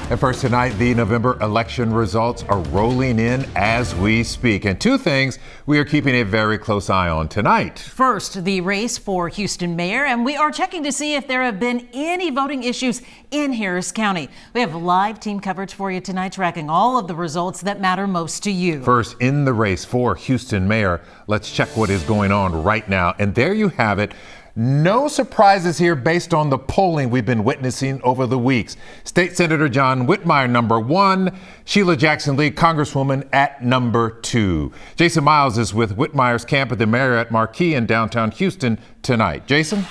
And first tonight, the November election results are rolling in as we speak. And two things we are keeping a very close eye on tonight. First, the race for Houston mayor, and we are checking to see if there have been any voting issues in Harris County. We have live team coverage for you tonight, tracking all of the results that matter most to you. First, in the race for Houston mayor, let's check what is going on right now. And there you have it. No surprises here based on the polling we've been witnessing over the weeks. State Senator John Whitmire, number 1. Sheila Jackson Lee, Congresswoman, at number 2. Jason Miles is with Whitmire's camp at the Marriott Marquis in downtown Houston tonight. Jason?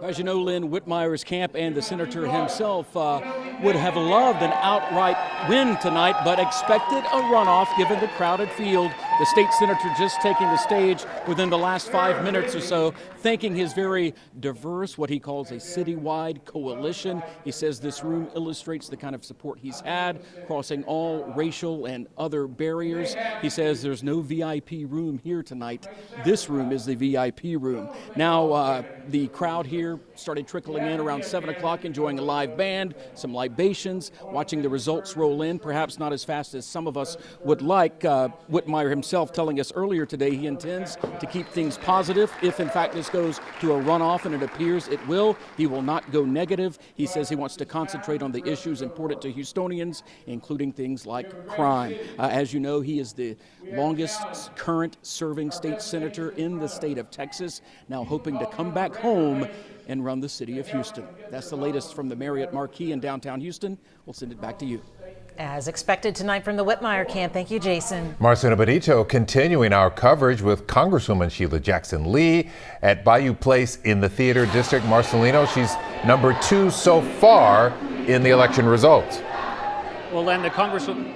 As you know, Lynn, Whitmire's camp and the senator himself would have loved an outright win tonight, but expected a runoff given the crowded field. The state senator just taking the stage within the last 5 minutes or so, thanking his very diverse, what he calls a citywide coalition. He says this room illustrates the kind of support he's had, crossing all racial and other barriers. He says there's no VIP room here tonight. This room is the VIP room. Now, the crowd here started trickling in around 7 o'clock, enjoying a live band, some libations, watching the results roll in, perhaps not as fast as some of us would like. Whitmire himself telling us earlier today he intends to keep things positive. If, in fact, this goes to a runoff, and it appears it will, he will not go negative. He says he wants to concentrate on the issues important to Houstonians, including things like crime. As you know, he is the longest current serving state senator in the state of Texas, now hoping to come back home and run the city of Houston. That's the latest from the Marriott Marquis in downtown Houston. We'll send it back to you. As expected tonight from the Whitmire camp. Thank you, Jason. Marcelo Benito continuing our coverage with Congresswoman Sheila Jackson Lee at Bayou Place in the Theater District. Marcelino, she's number 2 so far in the election results. Well, Len, the Congresswoman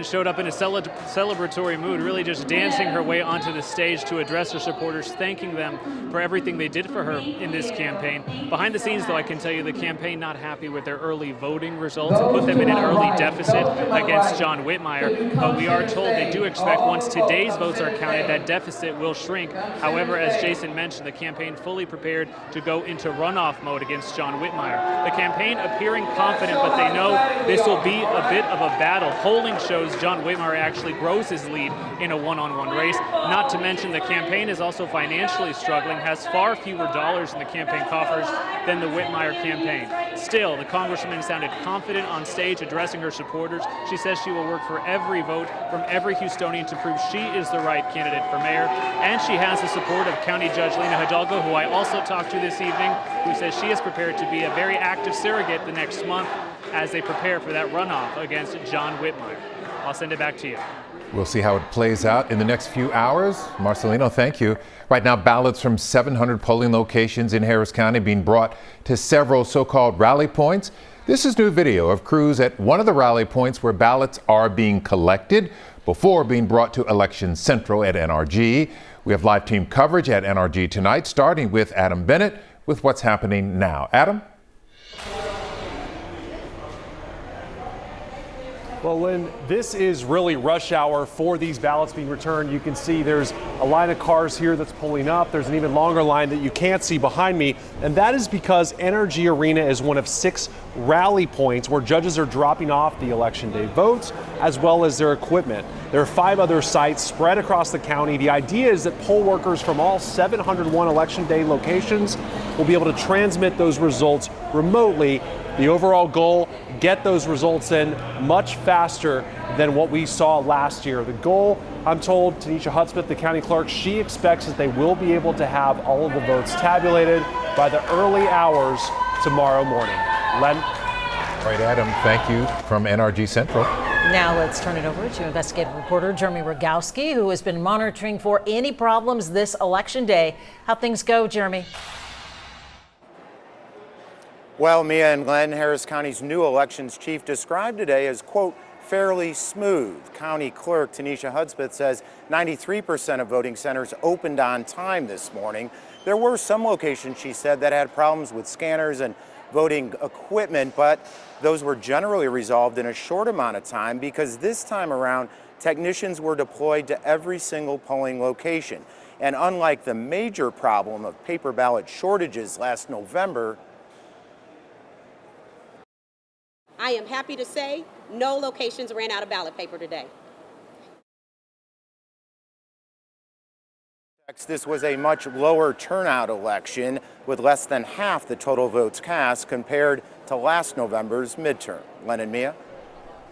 showed up in a celebratory mood, really just dancing her way onto the stage to address her supporters, thanking them for everything they did for her in this campaign. Behind the scenes, though, I can tell you the campaign not happy with their early voting results and put them in an early deficit against John Whitmire. But we are told they do expect once today's votes are counted, that deficit will shrink. However, as Jason mentioned, the campaign fully prepared to go into runoff mode against John Whitmire. The campaign appearing confident, but they know this will be a bit of a battle. Polling shows John Whitmire actually grows his lead in a one-on-one race. Not to mention the campaign is also financially struggling, has far fewer dollars in the campaign coffers than the Whitmire campaign. Still, the Congresswoman sounded confident on stage addressing her supporters. She says she will work for every vote from every Houstonian to prove she is the right candidate for mayor. And she has the support of County Judge Lena Hidalgo, who I also talked to this evening, who says she is prepared to be a very active surrogate the next month as they prepare for that runoff against John Whitmire. I'll send it back to you. We'll see how it plays out in the next few hours. Marcelino, thank you. Right now, ballots from 700 polling locations in Harris County being brought to several so-called rally points. This is new video of crews at one of the rally points where ballots are being collected before being brought to Election Central at NRG. We have live team coverage at NRG tonight, starting with Adam Bennett with what's happening now. Adam? Well, Lynn, this is really rush hour for these ballots being returned. You can see there's a line of cars here that's pulling up. There's an even longer line that you can't see behind me. And that is because NRG Arena is one of 6 rally points where judges are dropping off the election day votes as well as their equipment. There are 5 other sites spread across the county. The idea is that poll workers from all 701 election day locations will be able to transmit those results remotely. The overall goal, get those results in much faster than what we saw last year. The goal, I'm told, Tanisha Hudspeth, the county clerk, she expects that they will be able to have all of the votes tabulated by the early hours tomorrow morning. Len? All right, Adam, thank you from NRG Central. Now let's turn it over to investigative reporter Jeremy Rogowski, who has been monitoring for any problems this election day. How things go, Jeremy? Well, Mia and Glenn, Harris County's new elections chief described today as, quote, fairly smooth. County clerk Tanisha Hudspeth says 93% of voting centers opened on time this morning. There were some locations, she said, that had problems with scanners and voting equipment, but those were generally resolved in a short amount of time because this time around, technicians were deployed to every single polling location. And unlike the major problem of paper ballot shortages last November, I am happy to say no locations ran out of ballot paper today. This was a much lower turnout election with less than half the total votes cast compared to last November's midterm. Len and Mia.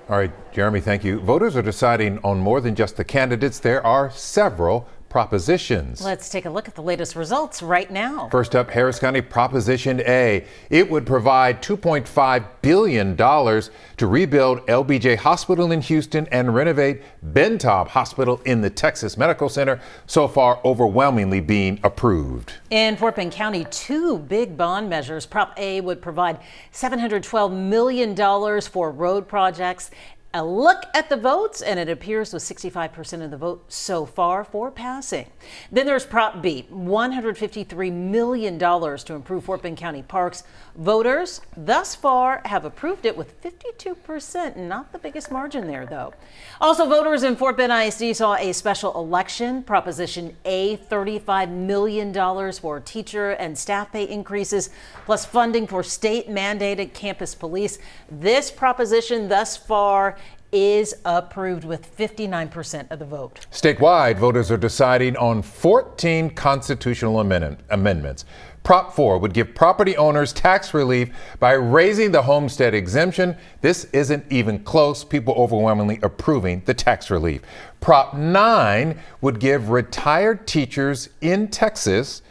All right, Jeremy, thank you. Voters are deciding on more than just the candidates. There are several propositions. Let's take a look at the latest results right now. First up, Harris County Proposition A. It would provide $2.5 billion to rebuild LBJ Hospital in Houston and renovate Bentob Hospital in the Texas Medical Center, so far overwhelmingly being approved. In Fort Bend County, two big bond measures. Prop A would provide $712 million for road projects. A look at the votes, and it appears with 65% of the vote so far for passing. Then there's Prop B, $153 million to improve Fort Bend County parks. Voters thus far have approved it with 52%, not the biggest margin there though. Also, voters in Fort Bend ISD saw a special election. Proposition A, $35 million for teacher and staff pay increases, plus funding for state mandated campus police. This proposition thus far is approved with 59% of the vote. Statewide, voters are deciding on 14 constitutional amendments. Prop 4 would give property owners tax relief by raising the homestead exemption. This isn't even close. People overwhelmingly approving the tax relief. Prop 9 would give retired teachers in Texas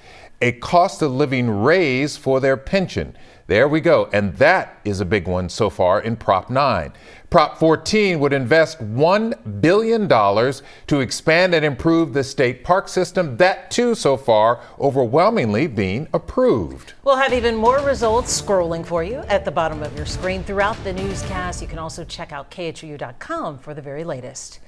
a cost of living raise for their pension. There we go. And that is a big one so far in Prop 9. Prop 14 would invest $1 billion to expand and improve the state park system. That too so far overwhelmingly being approved. We'll have even more results scrolling for you at the bottom of your screen throughout the newscast. You can also check out KHOU.com for the very latest.